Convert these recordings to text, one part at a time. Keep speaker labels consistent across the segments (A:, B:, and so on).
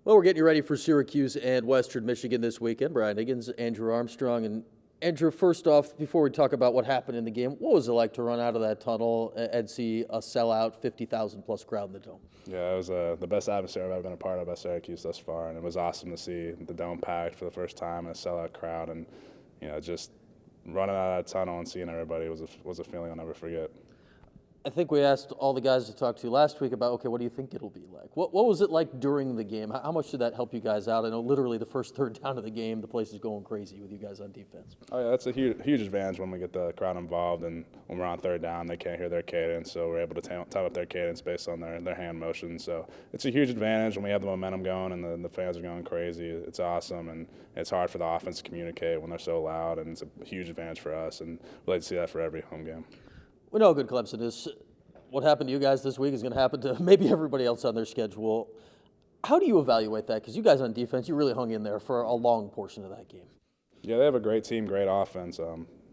A: Well, we're getting you ready for Syracuse and Western Michigan this weekend. Brian Higgins, Andrew Armstrong. And Andrew, first off, before we talk about what happened in the game, what was it like to run out of that tunnel and see a sellout 50,000 plus crowd in the dome?
B: Yeah, it was the best atmosphere I've ever been a part of at Syracuse thus far, and it was awesome to see the dome packed for the first time and a sellout crowd, and just running out of that tunnel and seeing everybody was a feeling I'll never forget.
A: I think we asked all the guys to talk to last week about, okay, what do you think it'll be like? What was it like during the game? How much did that help you guys out? I know literally the first third down of the game, the place is going crazy with you guys on defense.
B: Oh yeah, that's a huge advantage when we get the crowd involved, and when we're on third down, they can't hear their cadence, so we're able to time up their cadence based on their hand motion. So it's a huge advantage when we have the momentum going and the fans are going crazy. It's awesome, and it's hard for the offense to communicate when they're so loud, and it's a huge advantage for us, and we'd like to see that for every home game.
A: We know how good Clemson is. What happened to you guys this week is going to happen to maybe everybody else on their schedule. How do you evaluate that? Because you guys on defense, you really hung in there for a long portion of that game.
B: Yeah, they have a great team, great offense.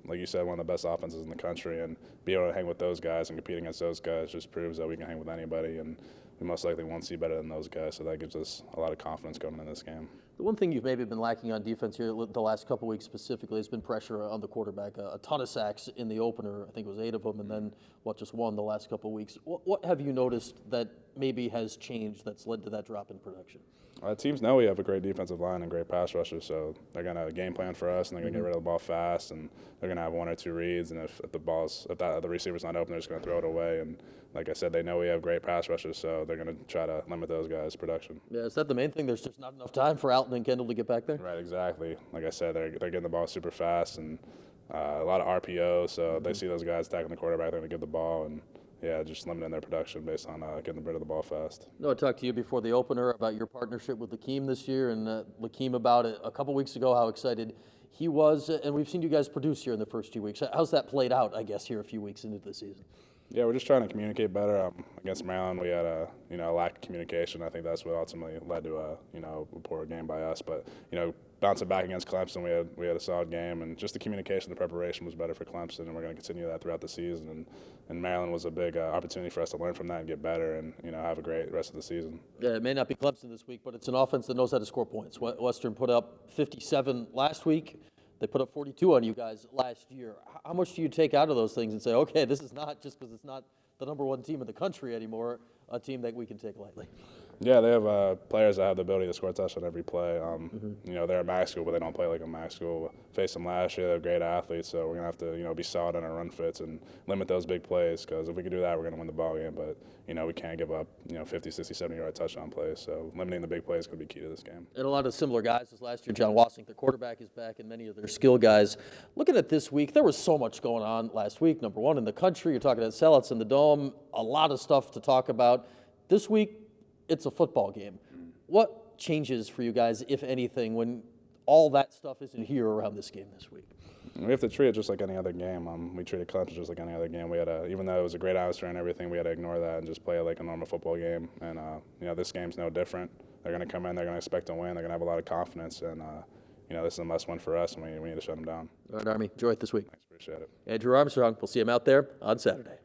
B: Like you said, one of the best offenses in the country, and be able to hang with those guys and compete against those guys just proves that we can hang with anybody, and we most likely won't see better than those guys, so that gives us a lot of confidence going into this game.
A: The one thing you've maybe been lacking on defense here the last couple weeks specifically has been pressure on the quarterback. A ton of sacks in the opener. I think it was 8 of them, and then, just one the last couple weeks. What have you noticed that maybe has changed that's led to that drop in production?
B: Teams know we have a great defensive line and great pass rushers, so they're going to game plan for us, and they're going to get rid of the ball fast, and they're going to have 1 or 2 reads, and if the receiver's not open, they're just going to throw it away. And like I said, they know we have great pass rushers, so they're going to try to limit those guys' production.
A: Yeah, is that the main thing? There's just not enough time for Alton and Kendall to get back there?
B: Right, exactly. Like I said, they're getting the ball super fast, and a lot of RPO, so they see those guys attacking the quarterback, they're going to get the ball, and yeah, just limiting their production based on getting rid of the ball fast.
A: No, I talked to you before the opener about your partnership with Lakeem this year, and Lakeem about it a couple weeks ago, how excited he was, and we've seen you guys produce here in the first 2 weeks. How's that played out, I guess, here a few weeks into the season?
B: Yeah, we're just trying to communicate better. Against Maryland, we had a lack of communication. I think that's what ultimately led to a poor game by us. But bouncing back against Clemson, we had a solid game, and just the communication, the preparation was better for Clemson, and we're going to continue that throughout the season. And Maryland was a big opportunity for us to learn from that and get better, and have a great rest of the season.
A: Yeah, it may not be Clemson this week, but it's an offense that knows how to score points. Western put up 57 last week. They put up 42 on you guys last year. How much do you take out of those things and say, okay, this is not just because it's not the #1 team in the country anymore, a team that we can take lightly?
B: Yeah, they have players that have the ability to score a touchdown every play. They're a MAC school, but they don't play like a MAC school. Faced them last year, they're great athletes, so we're going to have to be solid on our run fits and limit those big plays, because if we can do that, we're going to win the ball game. But we can't give up 50, 60, 70-yard touchdown plays, so limiting the big plays is going to be key to this game.
A: And a lot of similar guys as last year. John Wassink, their quarterback, is back, and many of their skill guys. Looking at this week, there was so much going on last week. #1 in the country, you're talking about sellouts in the dome, a lot of stuff to talk about. This week, it's a football game. What changes for you guys, if anything, when all that stuff isn't here around this game this week?
B: We have to treat it just like any other game. We treated Clemson just like any other game. Even though it was a great atmosphere and everything, we had to ignore that and just play it like a normal football game. And this game's no different. They're going to come in, they're going to expect to win, they're going to have a lot of confidence, and this is a must-win for us, and we need to shut them down.
A: All right, Army, enjoy it this week.
B: Thanks, appreciate it.
A: Andrew Armstrong, we'll see him out there on Saturday.